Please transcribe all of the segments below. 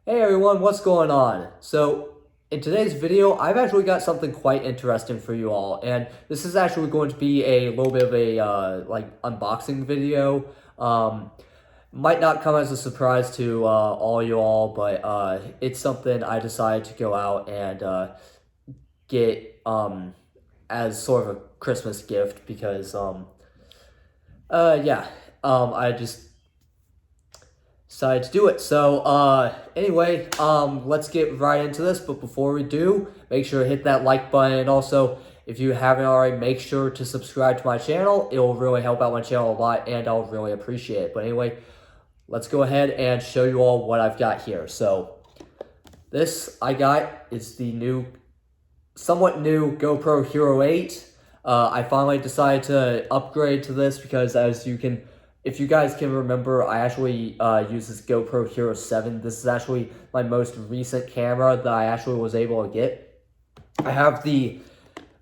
Hey everyone, what's going on? So, in today's video, I've actually got something quite interesting for you all, and this is actually going to be a little bit of a unboxing video. Um, might not come as a surprise to all you all, but it's something I decided to go out and get as sort of a Christmas gift because yeah, I just decided to do it. So, anyway, let's get right into this. But before we do, make sure to hit that like button. And also, if you haven't already, make sure to subscribe to my channel. It will really help out my channel a lot, and I'll really appreciate it. But anyway, let's go ahead and show you all what I've got here. So, this I got is the somewhat new GoPro Hero 8. I finally decided to upgrade to this because if you guys can remember, I actually use this GoPro Hero 7. This is actually my most recent camera that I actually was able to get. I have the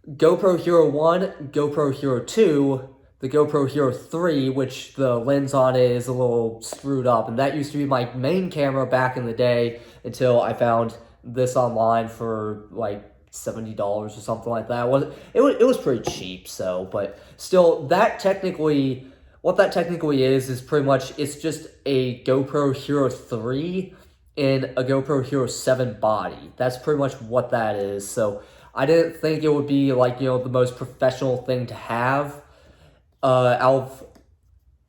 GoPro Hero 1, GoPro Hero 2, the GoPro Hero 3, which the lens on it is a little screwed up, and that used to be my main camera back in the day until I found this online for like $70 or something like that. It was pretty cheap, so but still what that technically is pretty much it's just a GoPro Hero 3 in a GoPro Hero 7 body. That's pretty much what that is. So I didn't think it would be like, the most professional thing to have out of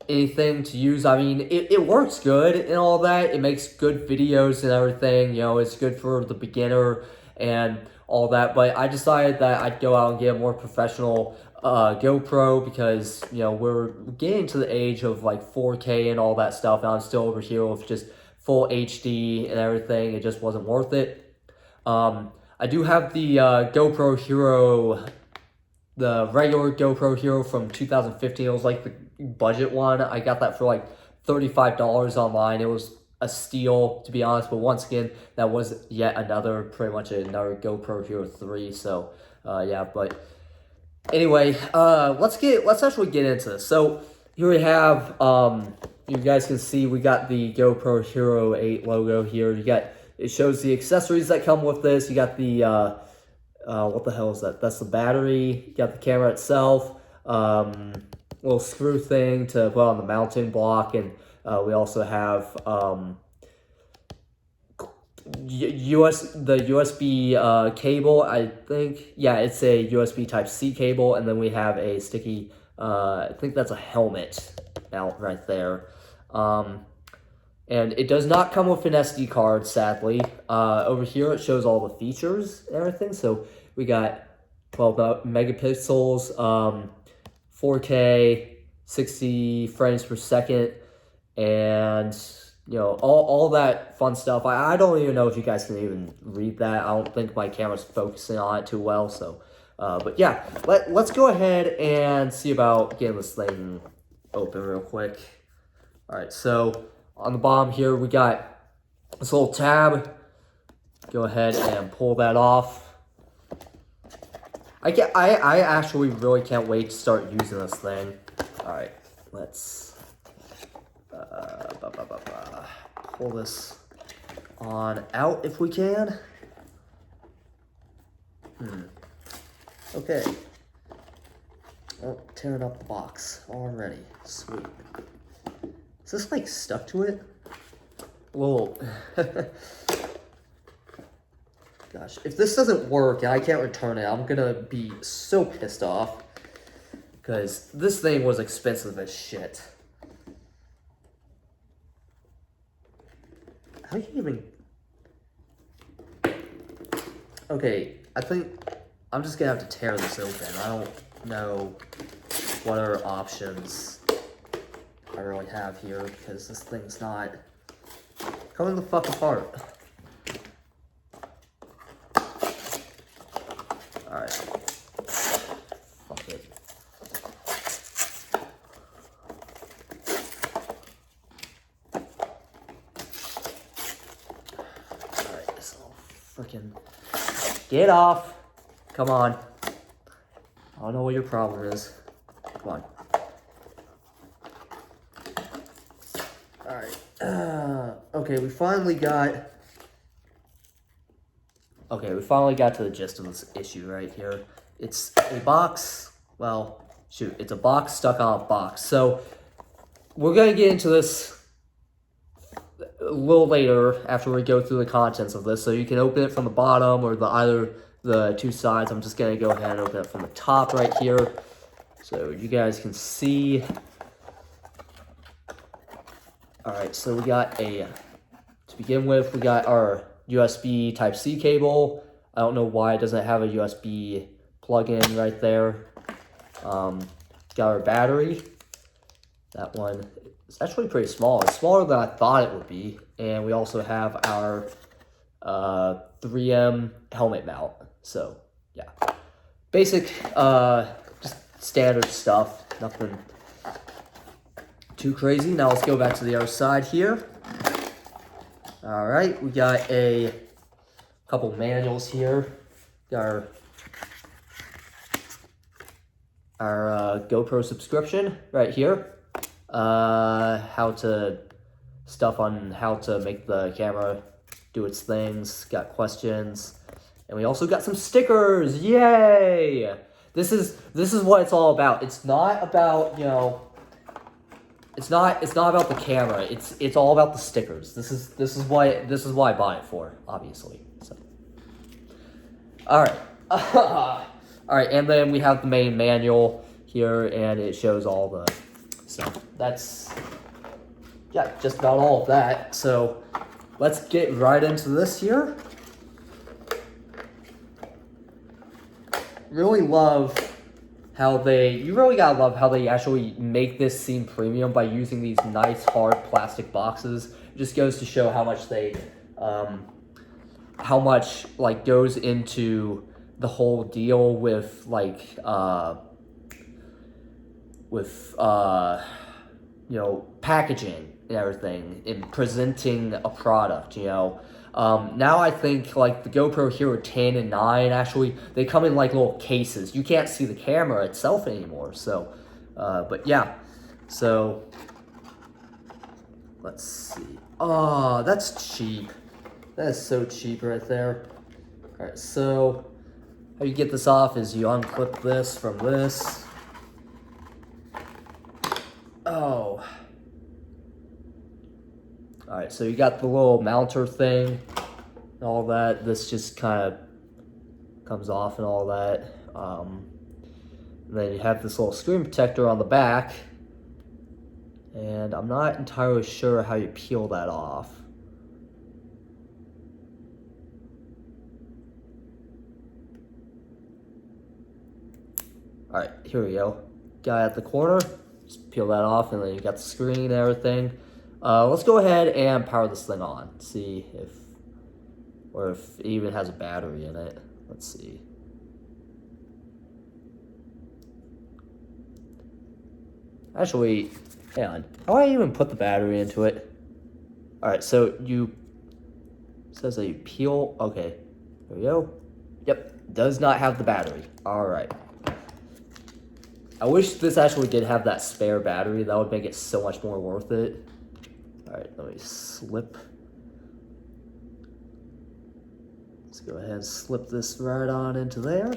anything to use. I mean, it works good and all that. It makes good videos and everything. It's good for the beginner and all that. But I decided that I'd go out and get a more professional GoPro because, we're getting to the age of like 4K and all that stuff. And I'm still over here with just full HD and everything. It just wasn't worth it. I do have the GoPro Hero, the regular GoPro Hero from 2015. It was like the budget one. I got that for like $35 online. It was a steal, to be honest. But once again, that was yet pretty much another GoPro Hero 3. So, yeah. But anyway, let's actually get into this. So here we have, you guys can see we got the GoPro Hero 8 logo here. It shows the accessories that come with this. You got the what the hell is that? That's the battery. You got the camera itself. Little screw thing to put on the mounting block, and we also have the USB cable. I think, yeah, it's a USB Type C cable, and then we have a sticky. I think that's a helmet out right there. And it does not come with an SD card, sadly. Over here, it shows all the features and everything. So we got 12 megapixels, 4K, 60 frames per second, and all that fun stuff. I don't even know if you guys can even read that. I don't think my camera's focusing on it too well. So, but yeah, let's go ahead and see about getting this thing open real quick. All right, so on the bottom here, we got this little tab. Go ahead and pull that off. I actually really can't wait to start using this thing. All right, let's pull this on out if we can. Okay. Oh, tearing up the box already. Sweet. Is this like stuck to it? Whoa. Gosh, if this doesn't work and I can't return it, I'm gonna be so pissed off. Because this thing was expensive as shit. How do you even... Okay, I think I'm just gonna have to tear this open. I don't know what other options I really have here because this thing's not coming the fuck apart. Alright. Fuck it. Alright, this little freaking... Get off! Come on. I don't know what your problem is. Come on. Alright. Okay, we finally got Okay, we finally got to the gist of this issue right here. It's a box, well, shoot, it's a box stuck on a box. So, we're going to get into this a little later after we go through the contents of this. So you can open it from the bottom or either the two sides. I'm just going to go ahead and open it from the top right here so you guys can see. Alright, so we got to begin with, we got our USB Type-C cable. I don't know why it doesn't have a USB plug-in right there. Got our battery. That one is actually pretty small. It's smaller than I thought it would be. And we also have our 3M helmet mount. So, yeah. Basic, just standard stuff. Nothing too crazy. Now let's go back to the other side here. Alright, we got a couple manuals here. Got our GoPro subscription right here. Stuff on how to make the camera do its things. Got questions. And we also got some stickers. Yay! This is what it's all about. It's not about, you know, it's not about the camera. It's all about the stickers. This is why I bought it for, obviously. So, all right, all right, and then we have the main manual here, and it shows all the. So that's just about all of that. So let's get right into this here. Really love how you really gotta love how they actually make this seem premium by using these nice hard plastic boxes. It just goes to show how much how much like goes into the whole deal with like you know, packaging and everything in presenting a product, you know. Now I think like the GoPro Hero 10 and 9, actually, they come in like little cases. You can't see the camera itself anymore. So, but yeah. So, let's see. Oh, that's cheap. That is so cheap right there. All right, so how you get this off is you unclip this from this. Oh. Alright, so you got the little mounter thing and all that. This just kind of comes off and all that. And then you have this little screen protector on the back. And I'm not entirely sure how you peel that off. Alright, here we go. Guy at the corner. Just peel that off, and then you got the screen and everything. Let's go ahead and power this thing on. See if it even has a battery in it. Let's see. Actually, hang on. How do I even put the battery into it? Alright, so it says that you peel. Okay, there we go. Yep, does not have the battery. Alright. I wish this actually did have that spare battery. That would make it so much more worth it. Alright, let me slip. Let's go ahead and slip this right on into there.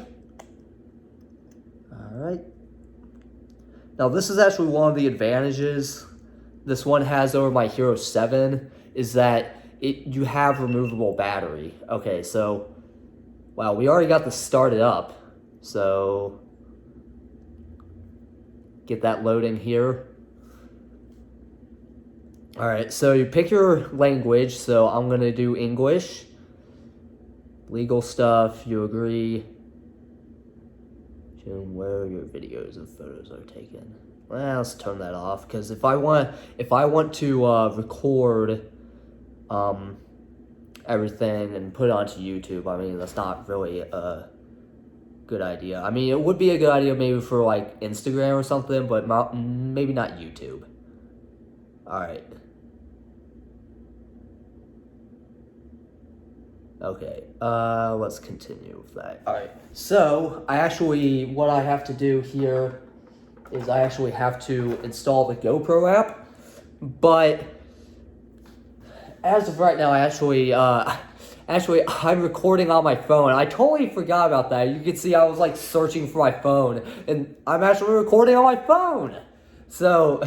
Alright. Now this is actually one of the advantages this one has over my Hero 7, is that you have removable battery. Okay, so, wow, we already got this started up. So, get that loading here. All right, so you pick your language. So I'm gonna do English. Legal stuff, you agree. Show where your videos and photos are taken. Well, let's turn that off, because if I want to record everything and put it onto YouTube, I mean, that's not really a good idea. I mean, it would be a good idea maybe for like Instagram or something, but maybe not YouTube. All right. Okay, let's continue with that. All right, so what I have to do here is I actually have to install the GoPro app, but as of right now, I Actually, I'm recording on my phone. I totally forgot about that. You can see I was like searching for my phone, and I'm actually recording on my phone. So,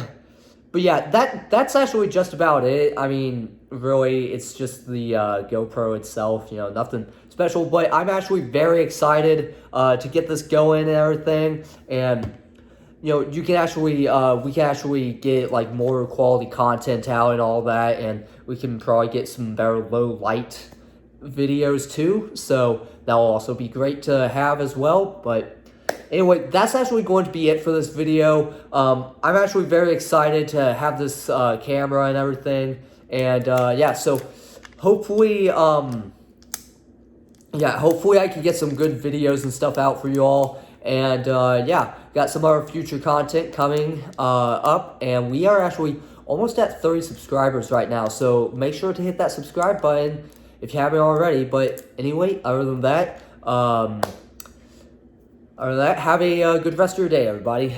but yeah, that's actually just about it. I mean, really, it's just the GoPro itself, you know, nothing special. But I'm actually very excited to get this going and everything. And, you know, you can actually, we can actually get like more quality content out and all that. And we can probably get some better low light videos too. So that'll also be great to have as well. But anyway, that's actually going to be it for this video. I'm actually very excited to have this camera and everything. And yeah, so hopefully, hopefully I can get some good videos and stuff out for you all. And yeah, got some other future content coming up. And we are actually almost at 30 subscribers right now. So make sure to hit that subscribe button if you haven't already. But anyway, other than that, have a good rest of your day, everybody.